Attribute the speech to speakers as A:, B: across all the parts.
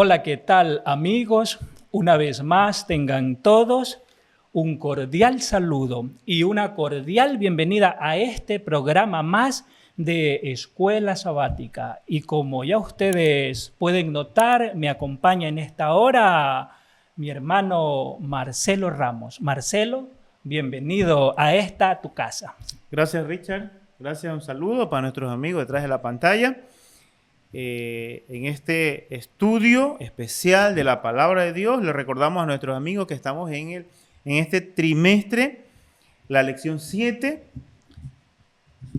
A: Hola, ¿qué tal, amigos? Una vez más tengan todos un cordial saludo y una cordial bienvenida a este programa más de Escuela Sabática. Y como ya ustedes pueden notar, me acompaña en esta hora mi hermano Marcelo Ramos. Marcelo, bienvenido a esta tu casa.
B: Gracias, Richard. Gracias, un saludo para nuestros amigos detrás de la pantalla. En este estudio especial de la Palabra de Dios, le recordamos a nuestros amigos que estamos en este trimestre, la lección 7,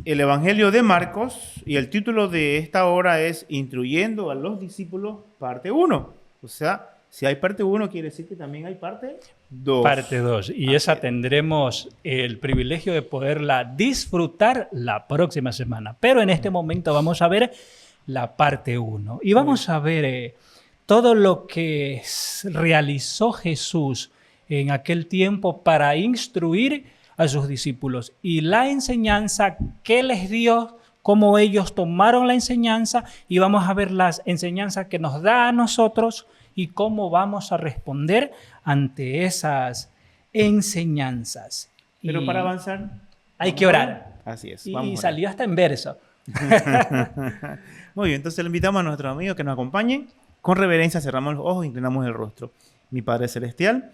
B: el Evangelio de Marcos, y el título de esta hora es Instruyendo a los discípulos, parte 1. O sea, si hay parte 1, quiere decir que también hay parte 2.
A: Parte 2. Y esa tendremos el privilegio de poderla disfrutar la próxima semana. Pero en este momento vamos a ver la parte 1. Y vamos a ver todo lo que realizó Jesús en aquel tiempo para instruir a sus discípulos. Y la enseñanza que les dio, cómo ellos tomaron la enseñanza. Y vamos a ver las enseñanzas que nos da a nosotros y cómo vamos a responder ante esas enseñanzas.
B: Pero para avanzar
A: hay que orar.
B: Así es.
A: Y salió hasta en verso.
B: Muy bien, entonces le invitamos a nuestros amigos que nos acompañen. Con reverencia cerramos los ojos e inclinamos el rostro. Mi Padre Celestial,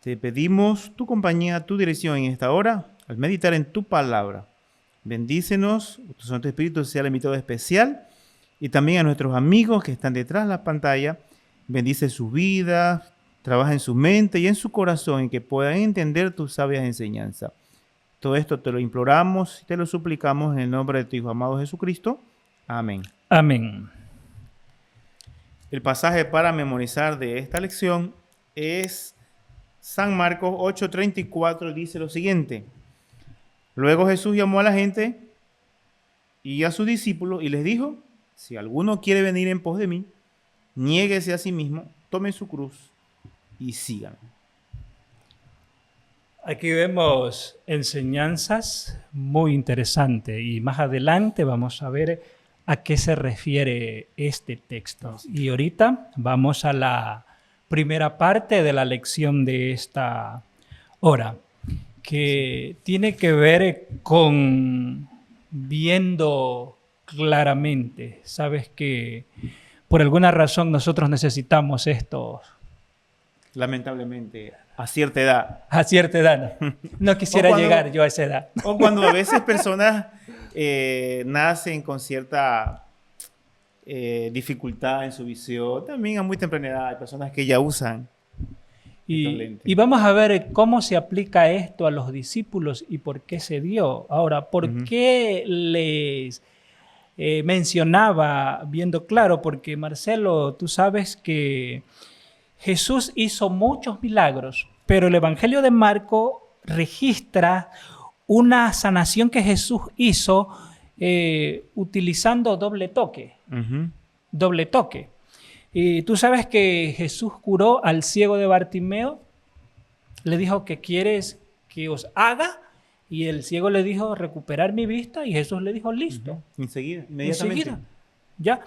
B: te pedimos tu compañía, tu dirección en esta hora, al meditar en tu palabra. Bendícenos, tu Santo Espíritu sea el invitado especial, y también a nuestros amigos que están detrás de la pantalla. Bendice sus vidas, trabaja en su mente y en su corazón y que puedan entender tus sabias enseñanzas. Todo esto te lo imploramos y te lo suplicamos en el nombre de tu Hijo amado Jesucristo. Amén.
A: Amén.
B: El pasaje para memorizar de esta lección es San Marcos 8:34, dice lo siguiente. Luego Jesús llamó a la gente y a sus discípulos y les dijo, si alguno quiere venir en pos de mí, niéguese a sí mismo, tome su cruz y síganme.
A: Aquí vemos enseñanzas muy interesantes y más adelante vamos a ver a qué se refiere este texto. Y ahorita vamos a la primera parte de la lección de esta hora, que tiene que ver con viendo claramente. Sabes que por alguna razón nosotros necesitamos esto.
B: Lamentablemente, a cierta edad.
A: A cierta edad. No quisiera llegar yo a esa edad.
B: O cuando a veces personas nacen con cierta dificultad en su visión. También a muy temprana edad hay personas que ya usan estos lentes.
A: Y vamos a ver cómo se aplica esto a los discípulos y por qué se dio. Ahora, ¿por qué les mencionaba viendo claro? Porque, Marcelo, tú sabes que Jesús hizo muchos milagros, pero el Evangelio de Marcos registra una sanación que Jesús hizo utilizando doble toque. Doble toque. Y tú sabes que Jesús curó al ciego de Bartimeo. Le dijo, ¿qué quieres que os haga? Y el ciego le dijo, recuperar mi vista. Y Jesús le dijo, listo.
B: Enseguida, inmediatamente.
A: Ya.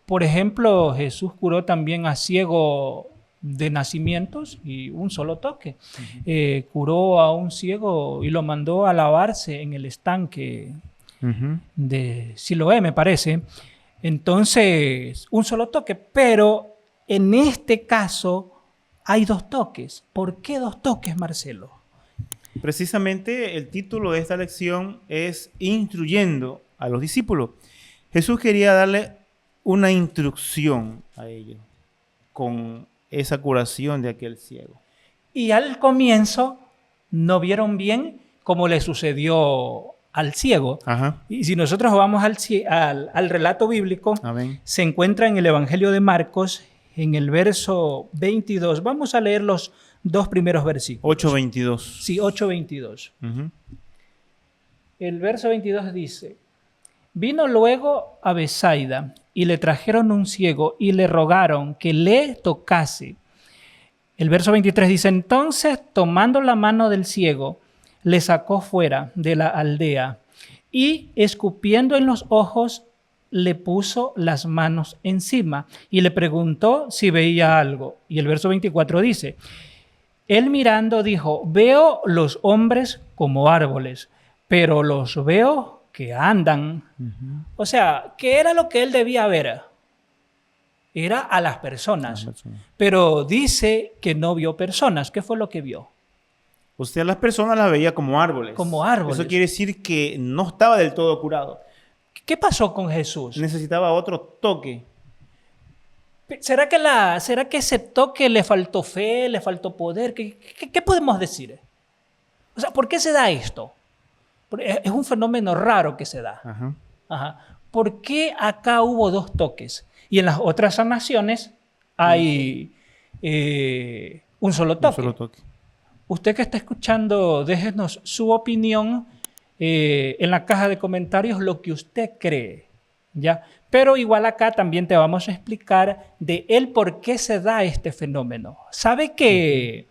A: Por ejemplo, Jesús curó también a ciego de nacimientos y un solo toque. Curó a un ciego y lo mandó a lavarse en el estanque de Siloé, me parece. Entonces, un solo toque. Pero en este caso hay dos toques. ¿Por qué dos toques, Marcelo?
B: Precisamente el título de esta lección es Instruyendo a los discípulos. Jesús quería darle una instrucción a ellos con esa curación de aquel ciego.
A: Y al comienzo no vieron bien cómo le sucedió al ciego. Y si nosotros vamos al relato bíblico,
B: Amén,
A: se encuentra en el Evangelio de Marcos, en el verso 22. Vamos a leer los dos primeros versículos.
B: 8:22.
A: Sí, 8:22. El verso 22 dice, vino luego a Betsaida y le trajeron un ciego y le rogaron que le tocase. El verso 23 dice, entonces tomando la mano del ciego, le sacó fuera de la aldea y escupiendo en los ojos, le puso las manos encima y le preguntó si veía algo. Y el verso 24 dice, él mirando dijo, veo los hombres como árboles, pero los veo que andan. O sea, ¿qué era lo que él debía ver? Era a las personas. Pero dice que no vio personas. ¿Qué fue lo que vio?
B: Usted a las personas las veía como árboles.
A: Como árboles.
B: Eso quiere decir que no estaba del todo curado.
A: ¿Qué pasó con Jesús?
B: Necesitaba otro toque.
A: ¿Será que ese toque le faltó fe, le faltó poder? ¿Qué podemos decir? O sea, ¿por qué se da esto? Es un fenómeno raro que se da.
B: Ajá.
A: Ajá. ¿Por qué acá hubo 2 toques? Y en las otras naciones hay un solo toque.
B: Un solo toque.
A: Usted que está escuchando, déjenos su opinión en la caja de comentarios, lo que usted cree, ¿ya? Pero igual acá también te vamos a explicar de él por qué se da este fenómeno. ¿Sabe que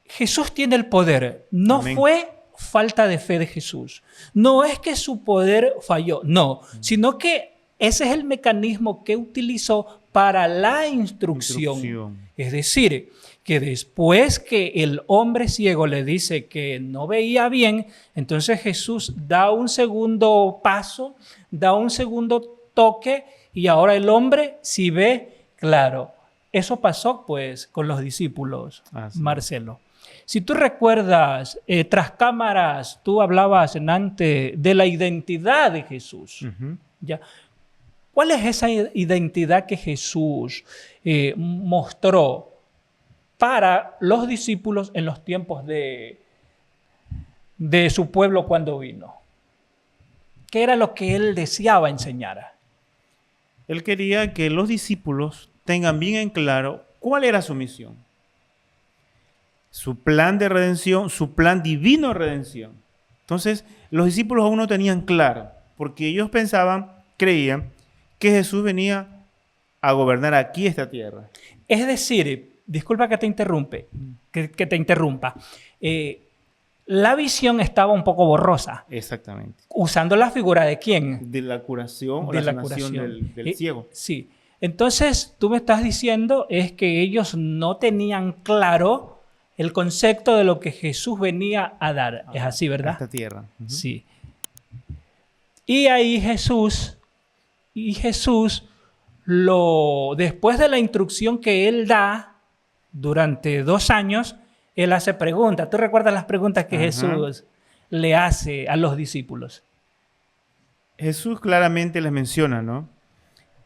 A: Jesús tiene el poder? No
B: Amén.
A: fue falta de fe de Jesús. No es que su poder falló, no, sino que ese es el mecanismo que utilizó para la instrucción. Es decir, que después que el hombre ciego le dice que no veía bien, entonces Jesús da un segundo paso, da un segundo toque y ahora el hombre sí ve claro. Eso pasó pues con los discípulos, Marcelo. Si tú recuerdas, tras cámaras, tú hablabas antes de la identidad de Jesús. ¿Ya? ¿Cuál es esa identidad que Jesús mostró para los discípulos en los tiempos de su pueblo cuando vino? ¿Qué era lo que él deseaba enseñar?
B: Él quería que los discípulos tengan bien en claro cuál era su misión. Su plan de redención, su plan divino de redención. Entonces, los discípulos aún no tenían claro, porque ellos creían que Jesús venía a gobernar aquí esta tierra.
A: Es decir, disculpa que te interrumpa, la visión estaba un poco borrosa.
B: Exactamente.
A: ¿Usando la figura de quién?
B: De la curación o
A: De
B: la
A: la
B: sanación
A: curación.
B: del ciego.
A: Sí. Entonces, tú me estás diciendo es que ellos no tenían claro el concepto de lo que Jesús venía a dar. Es así, ¿verdad?
B: Esta tierra.
A: Sí. Y ahí Jesús, después de la instrucción que él da durante 2 años, él hace preguntas. ¿Tú recuerdas las preguntas que Jesús le hace a los discípulos?
B: Jesús claramente les menciona, ¿no?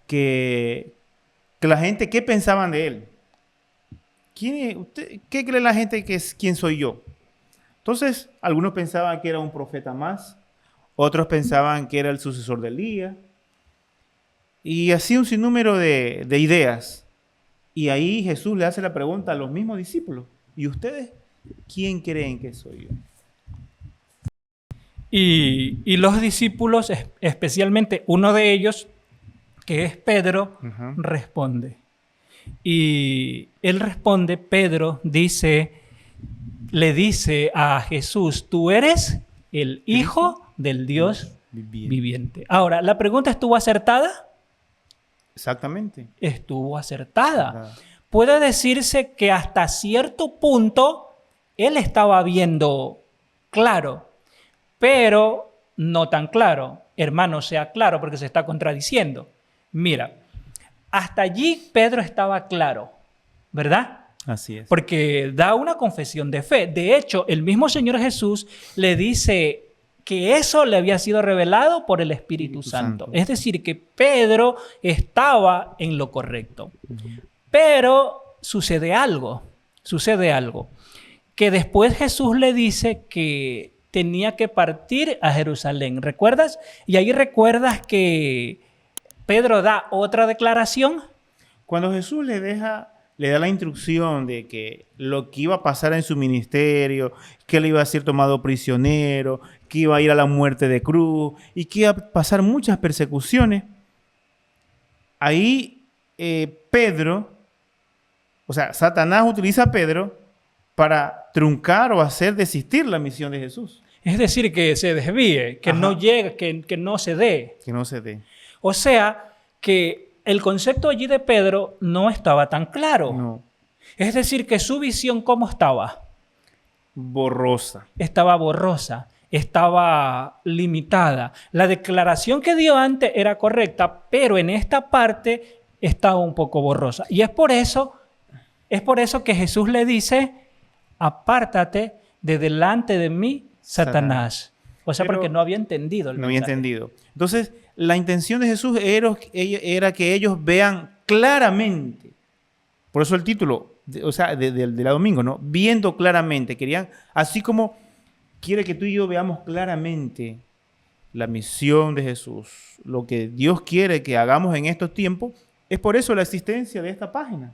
B: Que la gente, ¿qué pensaban de él? ¿Qué cree la gente que es quién soy yo? Entonces, algunos pensaban que era un profeta más, otros pensaban que era el sucesor de Elías, y así un sinnúmero de ideas. Y ahí Jesús le hace la pregunta a los mismos discípulos, ¿y ustedes quién creen que soy yo?
A: Y los discípulos, especialmente uno de ellos, que es Pedro, responde. Y él responde, Pedro le dice a Jesús, tú eres el Hijo del Dios viviente. Ahora, ¿la pregunta estuvo acertada?
B: Exactamente.
A: Estuvo acertada. Puede decirse que hasta cierto punto él estaba viendo claro, pero no tan claro. Hermano, sea claro porque se está contradiciendo. Mira, hasta allí Pedro estaba claro, ¿verdad?
B: Así es.
A: Porque da una confesión de fe. De hecho, el mismo Señor Jesús le dice que eso le había sido revelado por el Espíritu Santo. Es decir, que Pedro estaba en lo correcto. Pero sucede algo, que después Jesús le dice que tenía que partir a Jerusalén. ¿Recuerdas? Y ahí recuerdas que Pedro da otra declaración.
B: Cuando Jesús le da la instrucción de que lo que iba a pasar en su ministerio, que él iba a ser tomado prisionero, que iba a ir a la muerte de cruz y que iba a pasar muchas persecuciones, ahí Satanás utiliza a Pedro para truncar o hacer desistir la misión de Jesús.
A: Es decir, que se desvíe, que
B: Ajá.
A: no llegue, que no se dé.
B: Que no se dé.
A: O sea, que el concepto allí de Pedro no estaba tan claro.
B: No.
A: Es decir, que su visión, ¿cómo estaba?
B: Borrosa.
A: Estaba borrosa, estaba limitada. La declaración que dio antes era correcta, pero en esta parte estaba un poco borrosa. Y es por eso que Jesús le dice, apártate de delante de mí, Satanás. O sea,
B: Pero
A: porque no había entendido el
B: No había
A: mensaje.
B: entendido. Entonces, la intención de Jesús era que ellos vean claramente. Por eso el título, de la domingo, ¿no? Viendo claramente. Querían, así como quiere que tú y yo veamos claramente la misión de Jesús, lo que Dios quiere que hagamos en estos tiempos, es por eso la existencia de esta página,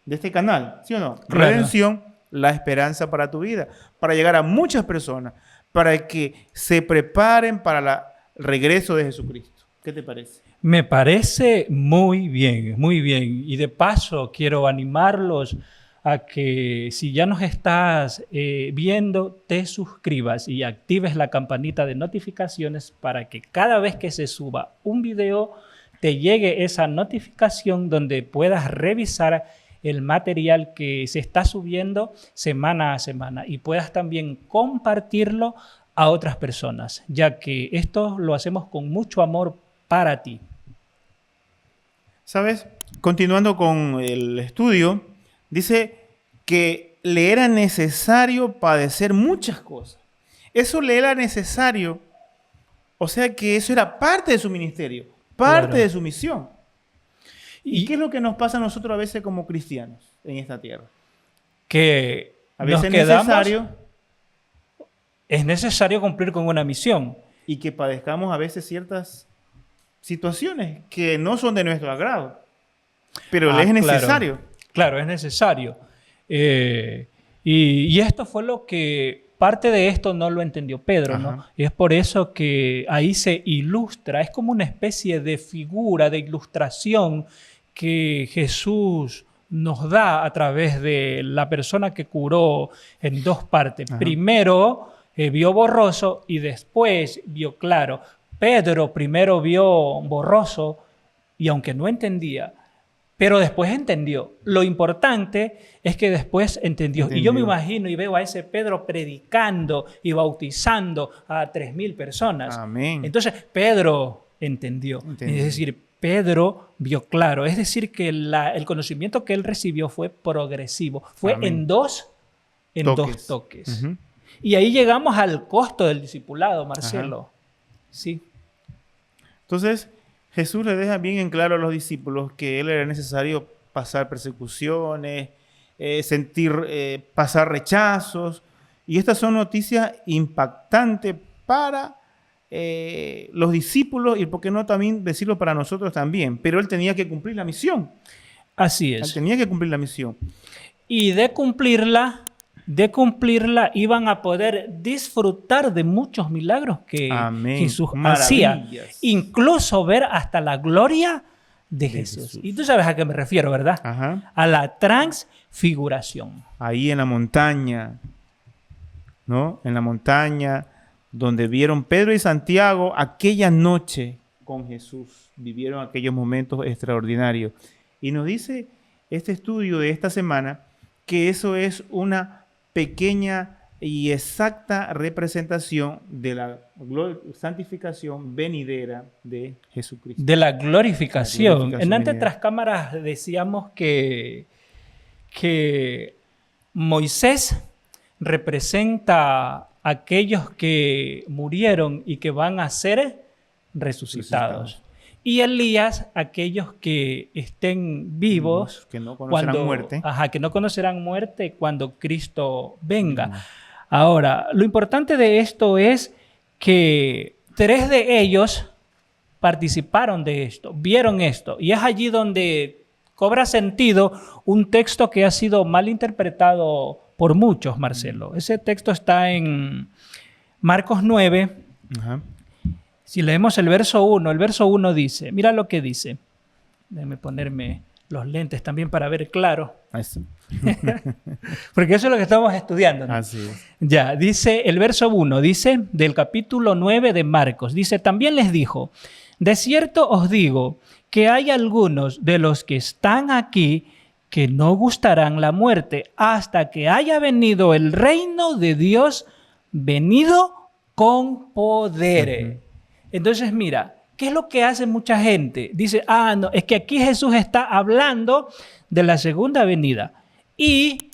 B: de este canal, ¿sí o no?
A: Claro.
B: Redención, la esperanza para tu vida, para llegar a muchas personas, para que se preparen para el regreso de Jesucristo. ¿Qué te parece?
A: Me parece muy bien, muy bien. Y de paso quiero animarlos a que si ya nos estás viendo, te suscribas y actives la campanita de notificaciones para que cada vez que se suba un video te llegue esa notificación donde puedas revisar el material que se está subiendo semana a semana y puedas también compartirlo a otras personas, ya que esto lo hacemos con mucho amor para ti.
B: ¿Sabes? Continuando con el estudio, dice que le era necesario padecer muchas cosas. Eso le era necesario, o sea que eso era parte de su ministerio, parte
A: Claro.
B: de su misión. ¿Y
A: Y
B: qué es lo que nos pasa a nosotros a veces como cristianos en esta tierra?
A: que
B: A
A: nos
B: veces
A: es necesario cumplir con una misión.
B: y que padezcamos a veces ciertas situaciones que no son de nuestro agrado, pero le es necesario.
A: Claro, es necesario. Y esto fue lo que parte de esto no lo entendió Pedro, ¿no?
B: Ajá.
A: Y es por eso que ahí se ilustra, es como una especie de figura, de ilustración que Jesús nos da a través de la persona que curó en dos partes.
B: Ajá.
A: Primero vio borroso y después vio claro. Pedro primero vio borroso y aunque no entendía, pero después entendió. Lo importante es que después entendió. Y yo me imagino y veo a ese Pedro predicando y bautizando a 3,000 personas.
B: Amén.
A: Entonces Pedro entendió.
B: Entendió.
A: Es decir, Pedro vio claro. Es decir, que el conocimiento que él recibió fue progresivo. Fue
B: Amén.
A: en dos toques.
B: Ujú.
A: Y ahí llegamos al costo del discipulado, Marcelo.
B: Ajá.
A: Sí.
B: Entonces, Jesús le deja bien en claro a los discípulos que él era necesario pasar persecuciones, pasar rechazos. Y estas son noticias impactantes para los discípulos y, por qué no, también decirlo para nosotros también. Pero él tenía que cumplir la misión.
A: Así
B: Él
A: es.
B: tenía que cumplir la misión.
A: Y de cumplirla iban a poder disfrutar de muchos milagros que
B: Amén.
A: Jesús hacía.
B: Maravillas.
A: Incluso ver hasta la gloria de Jesús.
B: Jesús.
A: Y tú sabes a qué me refiero, ¿verdad?
B: Ajá.
A: A la transfiguración.
B: Ahí en la montaña, ¿no? En la montaña donde vieron Pedro y Santiago aquella noche con Jesús. Vivieron aquellos momentos extraordinarios. Y nos dice este estudio de esta semana que eso es una pequeña y exacta representación de la santificación venidera de Jesucristo.
A: De la glorificación.
B: La glorificación
A: En antes
B: venidera.
A: tras cámaras decíamos que Moisés representa a aquellos que murieron y que van a ser resucitados. Y Elías, aquellos que estén vivos,
B: que no conocerán muerte.
A: Que no conocerán muerte cuando Cristo venga. Ahora, lo importante de esto es que 3 de ellos participaron de esto, vieron esto, y es allí donde cobra sentido un texto que ha sido mal interpretado por muchos, Marcelo. Ese texto está en Marcos 9.
B: Ajá.
A: Si leemos el verso 1 dice, mira lo que dice. Déjame ponerme los lentes también para ver claro.
B: Eso.
A: Porque eso es lo que estamos estudiando, ¿no?
B: Así es.
A: Ya, dice el verso 1, dice del capítulo 9 de Marcos, dice, también les dijo, de cierto os digo que hay algunos de los que están aquí que no gustarán la muerte hasta que haya venido el reino de Dios, venido con poder. Entonces, mira, ¿qué es lo que hace mucha gente? Dice, no, es que aquí Jesús está hablando de la segunda venida. Y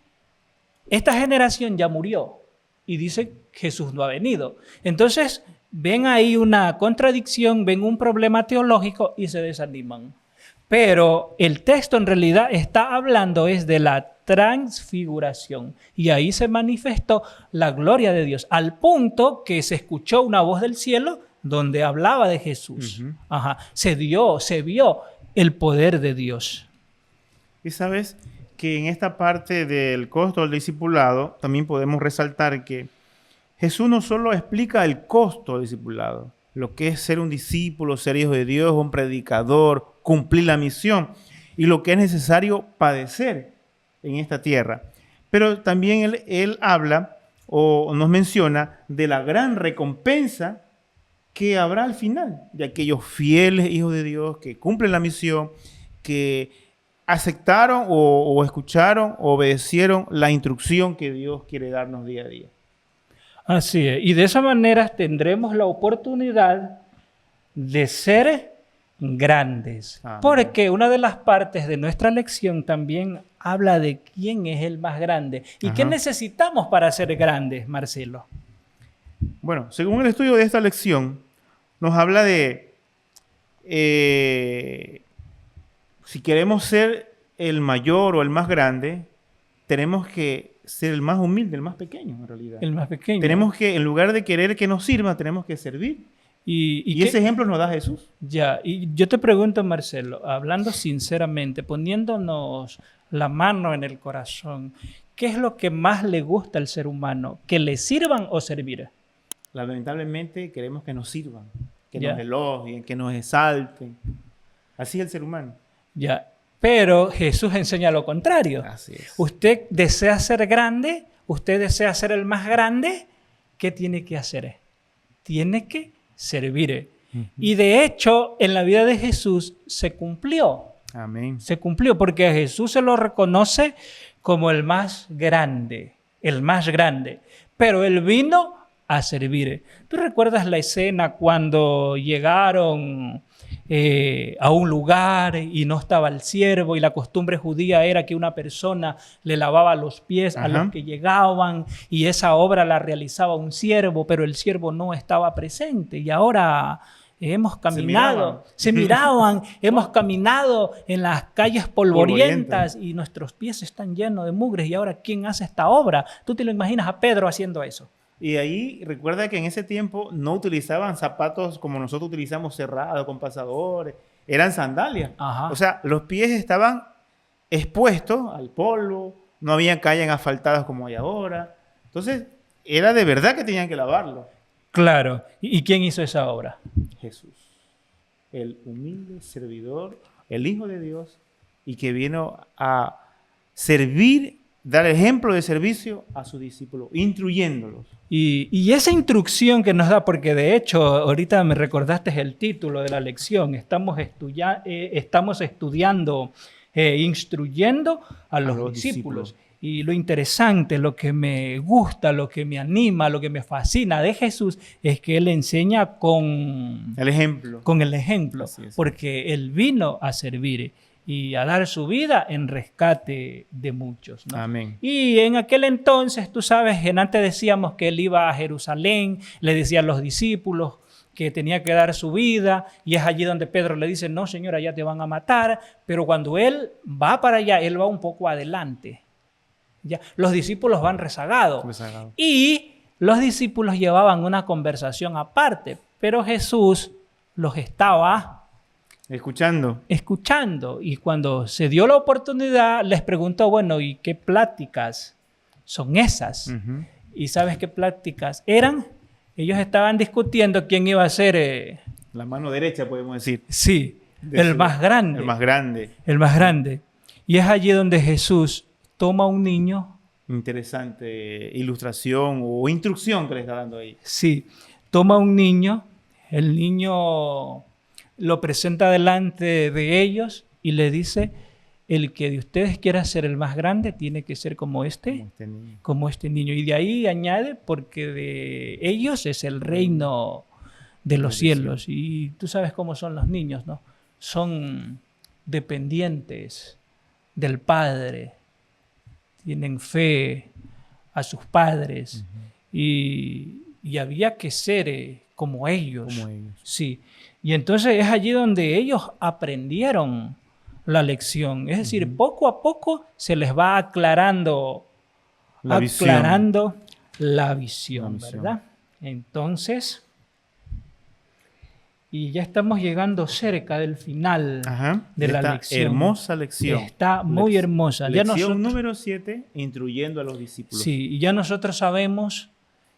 A: esta generación ya murió. Y dice, Jesús no ha venido. Entonces, ven ahí una contradicción, ven un problema teológico y se desaniman. Pero el texto en realidad está hablando es de la transfiguración. Y ahí se manifestó la gloria de Dios, al punto que se escuchó una voz del cielo donde hablaba de Jesús. Se vio el poder de Dios.
B: Y sabes que en esta parte del costo del discipulado también podemos resaltar que Jesús no solo explica el costo del discipulado, lo que es ser un discípulo, ser hijo de Dios, un predicador, cumplir la misión y lo que es necesario padecer en esta tierra. Pero también él habla o nos menciona de la gran recompensa que habrá al final de aquellos fieles hijos de Dios que cumplen la misión, que aceptaron o escucharon, obedecieron la instrucción que Dios quiere darnos día a día.
A: Así es. Y de esa manera tendremos la oportunidad de ser grandes. Amén. Porque una de las partes de nuestra lección también habla de quién es el más grande. ¿Y qué necesitamos para ser grandes, Marcelo?
B: Bueno, según el estudio de esta lección, nos habla de si queremos ser el mayor o el más grande, tenemos que ser el más humilde, el más pequeño en realidad.
A: El más pequeño.
B: Tenemos que, en lugar de querer que nos sirva, tenemos que servir. Y ese ejemplo nos da Jesús.
A: Ya, y yo te pregunto, Marcelo, hablando sinceramente, poniéndonos la mano en el corazón, ¿qué es lo que más le gusta al ser humano? ¿Que le sirvan o servir?
B: Lamentablemente queremos que nos sirvan, que nos elogien, que nos exalten. Así es el ser humano.
A: Ya, pero Jesús enseña lo contrario.
B: Así es.
A: Usted desea ser grande, usted desea ser el más grande, ¿qué tiene que hacer? Tiene que servir. Y de hecho, en la vida de Jesús se cumplió.
B: Amén.
A: Se cumplió porque a Jesús se lo reconoce como el más grande, pero él vino a servir. ¿Tú recuerdas la escena cuando llegaron a un lugar y no estaba el siervo y la costumbre judía era que una persona le lavaba los pies a los que llegaban y esa obra la realizaba un siervo, pero el siervo no estaba presente y ahora hemos caminado, se miraban, hemos caminado en las calles polvorientas y nuestros pies están llenos de mugres y ahora ¿quién hace esta obra? ¿Tú te lo imaginas a Pedro haciendo eso?
B: Y ahí recuerda que en ese tiempo no utilizaban zapatos como nosotros utilizamos cerrados, con pasadores. Eran sandalias. O sea, los pies estaban expuestos al polvo. No había calles asfaltadas como hay ahora. Entonces, era de verdad que tenían que lavarlo.
A: Claro. ¿Y quién hizo esa obra?
B: Jesús. El humilde servidor, el Hijo de Dios, y que vino a servir, dar ejemplo de servicio a sus discípulos, instruyéndolos.
A: Y esa instrucción que nos da, porque de hecho ahorita me recordaste el título de la lección, estamos estudiando, instruyendo a los discípulos. Y lo interesante, lo que me gusta, lo que me anima, lo que me fascina de Jesús es que Él enseña con
B: el ejemplo.
A: Con el ejemplo, porque Él vino a servir y a dar su vida en rescate de muchos, ¿no?
B: Amén.
A: Y en aquel entonces, tú sabes, antes decíamos que él iba a Jerusalén, le decía a los discípulos que tenía que dar su vida, y es allí donde Pedro le dice, no, Señor, allá te van a matar, pero cuando él va para allá, él va un poco adelante. Ya, los discípulos van rezagados. Y los discípulos llevaban una conversación aparte, pero Jesús los estaba escuchando. Y cuando se dio la oportunidad, les preguntó, bueno, ¿y qué pláticas son esas? ¿Y sabes qué pláticas eran? Ellos estaban discutiendo quién iba a ser...
B: la mano derecha, podemos decir.
A: Sí, el más grande.
B: El más grande.
A: El más grande. Y es allí donde Jesús toma a un niño.
B: Interesante ilustración o instrucción que le está dando ahí.
A: Sí, toma a un niño, el niño lo presenta delante de ellos y le dice, el que de ustedes quiera ser el más grande tiene que ser como
B: Como
A: este niño. Y de ahí añade, porque de ellos es el reino de los cielos. Y tú sabes cómo son los niños, ¿no? Son dependientes del Padre, tienen fe a sus padres y había que ser como ellos.
B: Como ellos.
A: Sí. Y entonces es allí donde ellos aprendieron la lección. Es decir, poco a poco se les va aclarando
B: La
A: la visión,
B: visión.
A: ¿verdad? Entonces, y ya estamos llegando cerca del final de la lección.
B: Hermosa lección.
A: Está muy hermosa.
B: Lección número 7, instruyendo a los discípulos.
A: Sí, y ya nosotros sabemos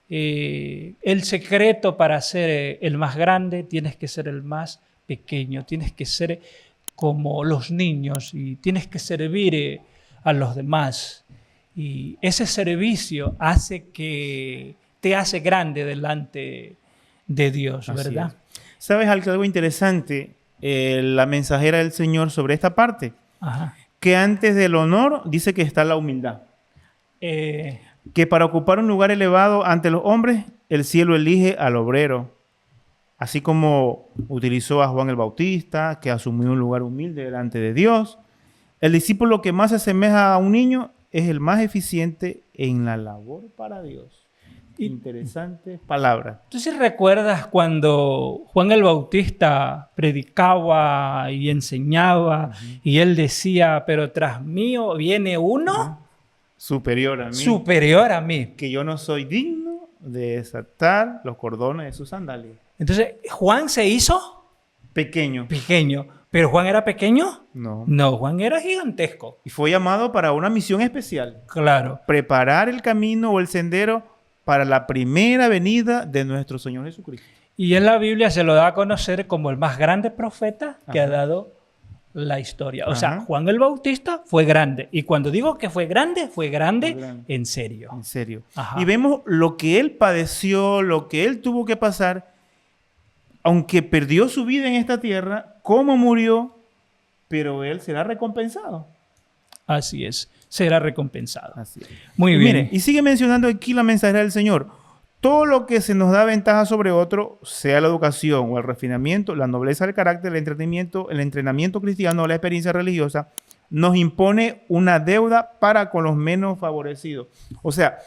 A: el secreto para ser el más grande, tienes que ser el más pequeño, tienes que ser como los niños y tienes que servir a los demás. Y ese servicio te hace grande delante de Dios, ¿verdad?
B: ¿Sabes algo interesante? La mensajera del Señor sobre esta parte.
A: Ajá.
B: Que antes del honor dice que está la humildad. Que para ocupar un lugar elevado ante los hombres, el cielo elige al obrero. Así como utilizó a Juan el Bautista, que asumió un lugar humilde delante de Dios. El discípulo que más se asemeja a un niño es el más eficiente en la labor para Dios. Interesantes palabras.
A: ¿Tú sí recuerdas cuando Juan el Bautista predicaba y enseñaba y él decía, pero tras mío viene uno
B: superior a mí?
A: Superior a mí.
B: Que yo no soy digno de desatar los cordones de sus sandalias.
A: Entonces, ¿Juan se hizo?
B: Pequeño.
A: Pequeño. ¿Pero Juan era pequeño?
B: No.
A: No, Juan era gigantesco.
B: Y fue llamado para una misión especial.
A: Claro.
B: Preparar el camino o el sendero para la primera venida de nuestro Señor Jesucristo.
A: Y en la Biblia se lo da a conocer como el más grande profeta que ha dado la historia. O sea, Juan el Bautista fue grande. Y cuando digo que fue grande en serio.
B: En serio.
A: Ajá.
B: Y vemos lo que él padeció, lo que él tuvo que pasar, aunque perdió su vida en esta tierra, cómo murió, pero él será recompensado.
A: Así es, será recompensado.
B: Así es.
A: Muy bien.
B: Mire, y sigue mencionando aquí la mensajera del Señor. Todo lo que se nos da ventaja sobre otro, sea la educación o el refinamiento, la nobleza del carácter, el entrenamiento cristiano o la experiencia religiosa, nos impone una deuda para con los menos favorecidos. O sea,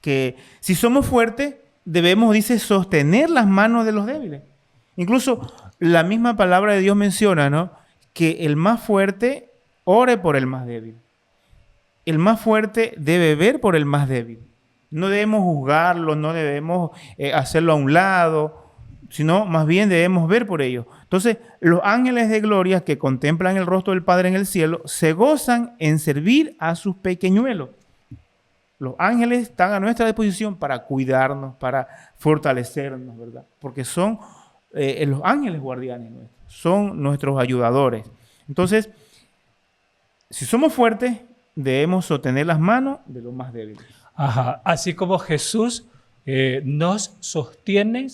B: que si somos fuertes, debemos, dice, sostener las manos de los débiles. Incluso la misma palabra de Dios menciona, ¿no?, que el más fuerte ore por el más débil. El más fuerte debe ver por el más débil. No debemos juzgarlo, no debemos hacerlo a un lado, sino más bien debemos ver por ellos. Entonces, los ángeles de gloria que contemplan el rostro del Padre en el cielo se gozan en servir a sus pequeñuelos. Los ángeles están a nuestra disposición para cuidarnos, para fortalecernos, ¿verdad? Porque son los ángeles guardianes nuestros, son nuestros ayudadores. Entonces, si somos fuertes, debemos sostener las manos de los más débiles.
A: Ajá. Así como Jesús nos sostiene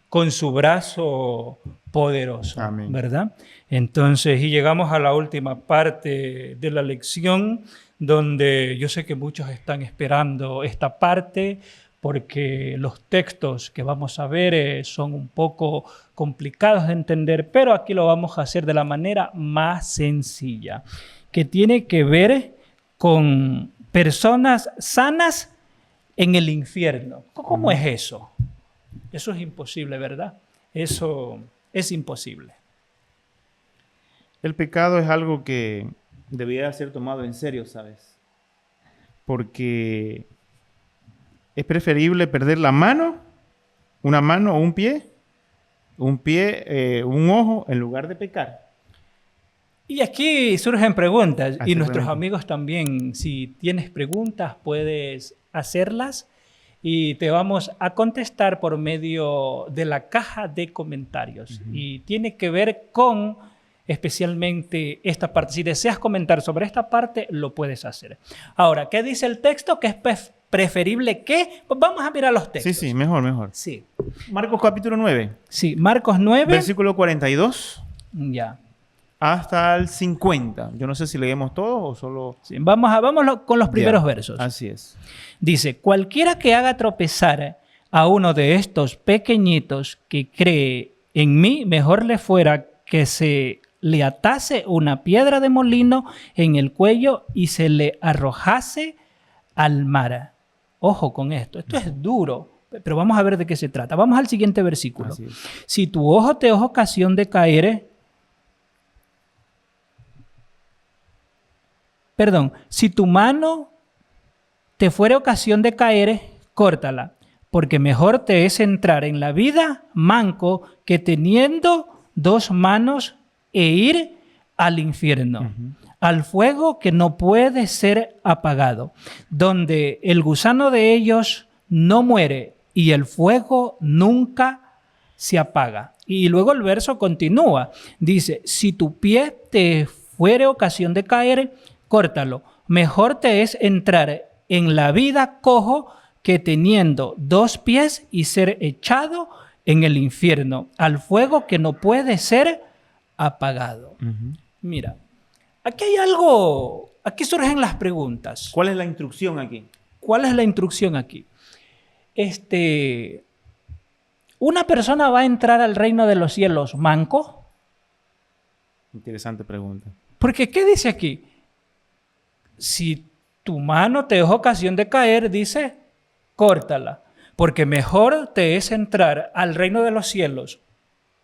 A: con su brazo poderoso.
B: Amén.
A: ¿Verdad? Entonces, y llegamos a la última parte de la lección, donde yo sé que muchos están esperando esta parte, porque los textos que vamos a ver son un poco complicados de entender, pero aquí lo vamos a hacer de la manera más sencilla, que tiene que ver con personas sanas en el infierno. ¿Cómo es eso? Eso es imposible, ¿verdad? Eso es imposible.
B: El pecado es algo que debería ser tomado en serio, ¿sabes? Porque es preferible perder la mano, una mano o un pie, un ojo, en lugar de pecar.
A: Y aquí surgen preguntas, y nuestros amigos también, si tienes preguntas, puedes hacerlas y te vamos a contestar por medio de la caja de comentarios. Y tiene que ver con especialmente esta parte. Si deseas comentar sobre esta parte, lo puedes hacer. Ahora, ¿qué dice el texto? ¿Que es preferible que? Pues vamos a mirar los textos.
B: Sí, mejor.
A: Sí.
B: Marcos capítulo 9.
A: Sí, Marcos 9.
B: Versículo 42
A: Ya.
B: hasta el 50. Yo no sé si leemos todos o solo...
A: Sí, vamos con los primeros versos.
B: Así es.
A: Dice, cualquiera que haga tropezar a uno de estos pequeñitos que cree en mí, mejor le fuera que se le atase una piedra de molino en el cuello y se le arrojase al mar. Ojo con esto. Esto es duro, pero vamos a ver de qué se trata. Vamos al siguiente versículo.
B: Así es.
A: Si tu ojo te es ocasión de caer... Perdón, si tu mano te fuere ocasión de caer, córtala, porque mejor te es entrar en la vida manco que teniendo dos manos e ir al infierno, al fuego que no puede ser apagado, donde el gusano de ellos no muere y el fuego nunca se apaga. Y luego el verso continúa, dice, si tu pie te fuere ocasión de caer, córtalo, mejor te es entrar en la vida cojo que teniendo dos pies y ser echado en el infierno, al fuego que no puede ser apagado. Mira, aquí hay algo, aquí surgen las preguntas.
B: ¿Cuál es la instrucción aquí?
A: ¿Cuál es la instrucción aquí? ¿Una persona va a entrar al reino de los cielos manco?
B: Interesante pregunta.
A: Porque, ¿qué dice aquí? Si tu mano te es ocasión de caer, dice, córtala, porque mejor te es entrar al reino de los cielos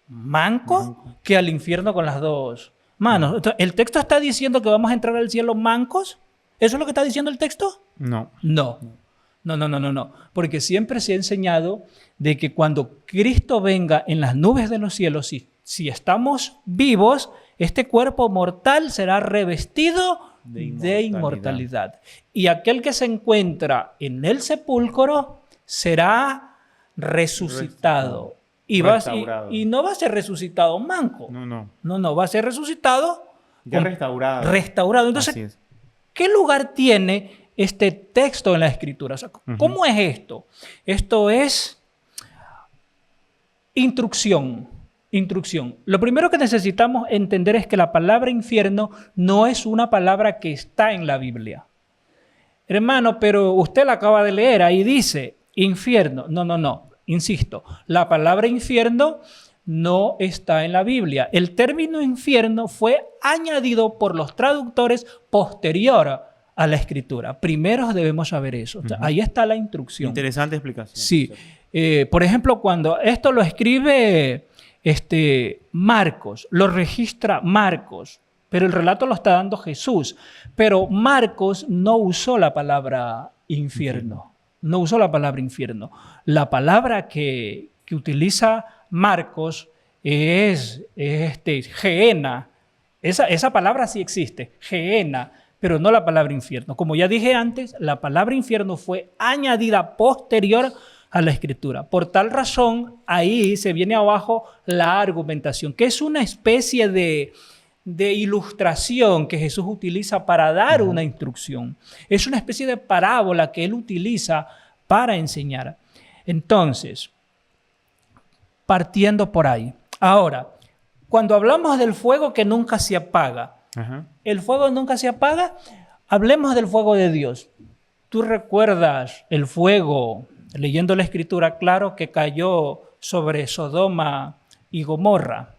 A: manco que al infierno con las dos manos. Entonces, ¿el texto está diciendo que vamos a entrar al cielo mancos? ¿Eso es lo que está diciendo el texto?
B: No.
A: No. Porque siempre se ha enseñado de que cuando Cristo venga en las nubes de los cielos, si estamos vivos, este cuerpo mortal será revestido de inmortalidad. Y aquel que se encuentra en el sepulcro será resucitado. Y no va a ser resucitado manco. No, va a ser resucitado
B: ya restaurado.
A: Entonces, ¿qué lugar tiene este texto en la Escritura? O sea, ¿cómo es esto? Esto es instrucción. Lo primero que necesitamos entender es que la palabra infierno no es una palabra que está en la Biblia. Hermano, pero usted la acaba de leer, ahí dice infierno. No. Insisto, la palabra infierno no está en la Biblia. El término infierno fue añadido por los traductores posterior a la Escritura. Primero debemos saber eso. O sea, ahí está la instrucción.
B: Interesante explicación.
A: Sí. Por ejemplo, cuando esto lo escribe Marcos, lo registra Marcos, pero el relato lo está dando Jesús. Pero Marcos no usó la palabra infierno. No usó la palabra infierno. La palabra que utiliza Marcos es Gehenna. Esa palabra sí existe, Gehenna, pero no la palabra infierno. Como ya dije antes, la palabra infierno fue añadida posterior a la Escritura. Por tal razón, ahí se viene abajo la argumentación, que es una especie de ilustración que Jesús utiliza para dar una instrucción. Es una especie de parábola que él utiliza para enseñar. Entonces, partiendo por ahí. Ahora, cuando hablamos del fuego que nunca se apaga, el fuego nunca se apaga, hablemos del fuego de Dios. ¿Tú recuerdas el fuego, leyendo la Escritura, claro, que cayó sobre Sodoma y Gomorra?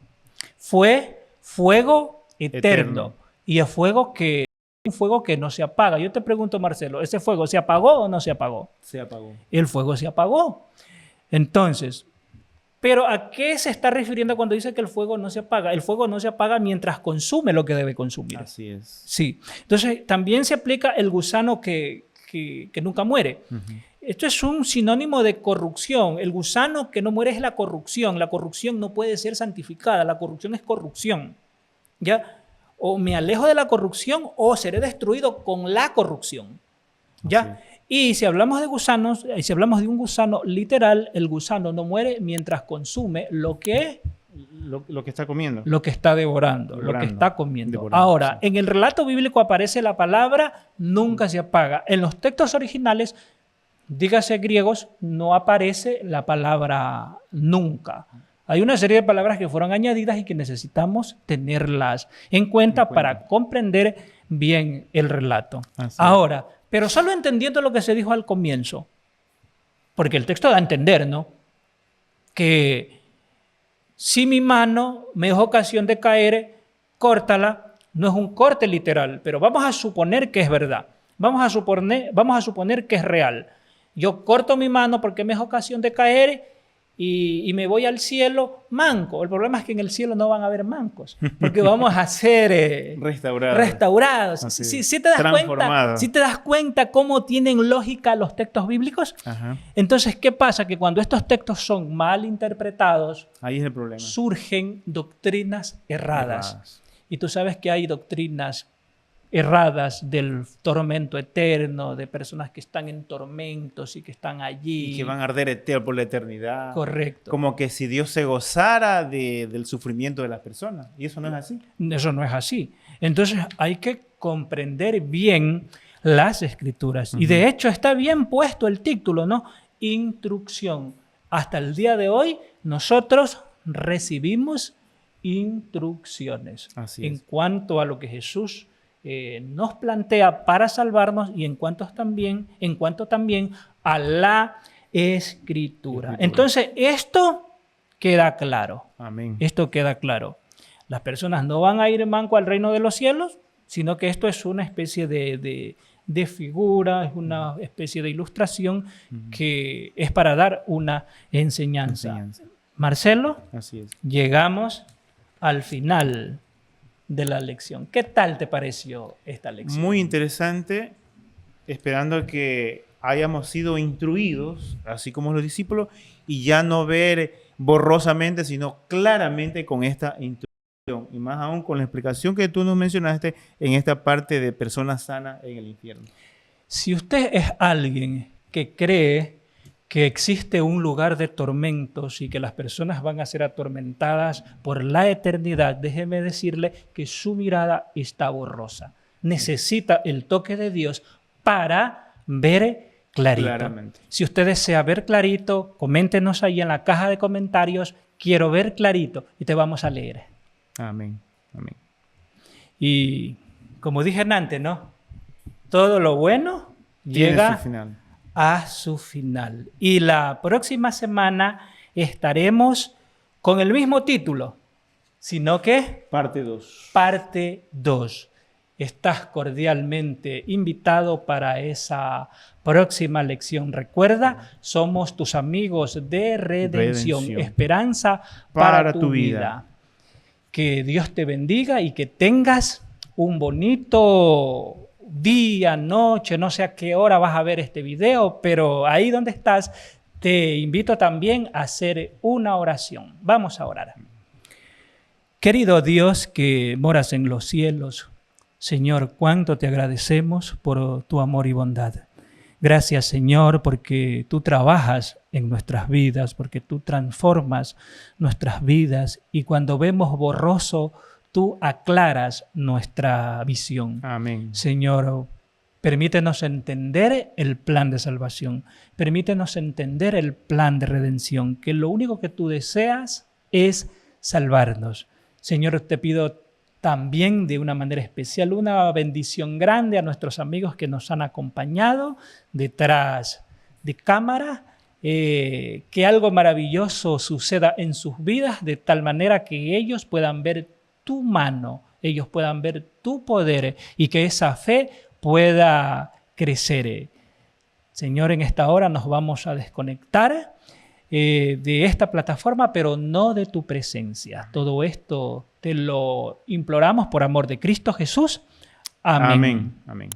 A: Fue fuego eterno. Y es un fuego que no se apaga. Yo te pregunto, Marcelo, ¿ese fuego se apagó o no se apagó?
B: Se apagó.
A: El fuego se apagó. Entonces, ¿pero a qué se está refiriendo cuando dice que el fuego no se apaga? El fuego no se apaga mientras consume lo que debe consumir.
B: Así es.
A: Sí. Entonces, también se aplica el gusano que nunca muere. Esto es un sinónimo de corrupción. El gusano que no muere es la corrupción. La corrupción no puede ser santificada. La corrupción es corrupción. ¿Ya? O me alejo de la corrupción o seré destruido con la corrupción. ¿Ya? Y si hablamos de gusanos, si hablamos de un gusano literal, el gusano no muere mientras consume lo que
B: lo que está comiendo.
A: Lo que está devorando, lo que
B: Devorando,
A: está comiendo.
B: devorando,
A: Ahora,
B: sí.
A: en el relato bíblico aparece la palabra nunca se apaga. En los textos originales, dígase griegos, no aparece la palabra nunca. Hay una serie de palabras que fueron añadidas y que necesitamos tenerlas en cuenta para comprender bien el relato.
B: Así
A: Ahora, pero solo entendiendo lo que se dijo al comienzo, porque el texto da a entender, ¿no? Que si mi mano me es ocasión de caer, córtala. No es un corte literal, pero vamos a suponer que es verdad. Vamos a suponer que es real. Yo corto mi mano porque me es ocasión de caer y me voy al cielo manco. El problema es que en el cielo no van a haber mancos, porque vamos a ser restaurados. ¿Sí te das cuenta cómo tienen lógica los textos bíblicos?
B: Ajá.
A: Entonces, ¿qué pasa? Que cuando estos textos son mal interpretados,
B: Ahí es el problema.
A: surgen doctrinas erradas. Y tú sabes que hay doctrinas erradas del tormento eterno, de personas que están en tormentos y que están allí.
B: Y que van a arder eterno por la eternidad.
A: Correcto.
B: Como que si Dios se gozara del sufrimiento de las personas. Y eso no es así.
A: Eso no es así. Entonces hay que comprender bien las Escrituras. Y de hecho está bien puesto el título, ¿no? Instrucción. Hasta el día de hoy nosotros recibimos instrucciones en cuanto a lo que Jesús nos plantea para salvarnos y en cuanto también a la Escritura. Entonces, esto queda claro.
B: Amén.
A: Esto queda claro. Las personas no van a ir manco al reino de los cielos, sino que esto es una especie de figura, es una especie de ilustración que es para dar una enseñanza. Marcelo,
B: así es.
A: Llegamos al final de la lección. ¿Qué tal te pareció esta lección?
B: Muy interesante, esperando que hayamos sido instruidos, así como los discípulos, y ya no ver borrosamente, sino claramente con esta instrucción, y más aún con la explicación que tú nos mencionaste en esta parte de personas sanas en el infierno.
A: Si usted es alguien que cree que existe un lugar de tormentos y que las personas van a ser atormentadas por la eternidad, déjeme decirle que su mirada está borrosa. Necesita el toque de Dios para ver clarito.
B: Claramente.
A: Si usted desea ver clarito, coméntenos ahí en la caja de comentarios, quiero ver clarito, y te vamos a leer.
B: Amén. Amén.
A: Y como dije antes, ¿no? Todo lo bueno llega a su final. Y la próxima semana estaremos con el mismo título, sino que
B: parte 2.
A: Parte 2. Estás cordialmente invitado para esa próxima lección. Recuerda, somos tus amigos de Redención. Esperanza para tu vida. Que Dios te bendiga y que tengas un bonito día, noche, no sé a qué hora vas a ver este video, pero ahí donde estás, te invito también a hacer una oración. Vamos a orar. Querido Dios que moras en los cielos, Señor, cuánto te agradecemos por tu amor y bondad. Gracias, Señor, porque tú trabajas en nuestras vidas, porque tú transformas nuestras vidas y cuando vemos borroso, tú aclaras nuestra visión.
B: Amén.
A: Señor, permítenos entender el plan de salvación. Permítenos entender el plan de redención, que lo único que tú deseas es salvarnos. Señor, te pido también de una manera especial una bendición grande a nuestros amigos que nos han acompañado detrás de cámara. Que algo maravilloso suceda en sus vidas de tal manera que ellos puedan ver tu mano, ellos puedan ver tu poder y que esa fe pueda crecer. Señor, en esta hora nos vamos a desconectar de esta plataforma, pero no de tu presencia. Todo esto te lo imploramos por amor de Cristo Jesús. Amén.
B: Amén. Amén.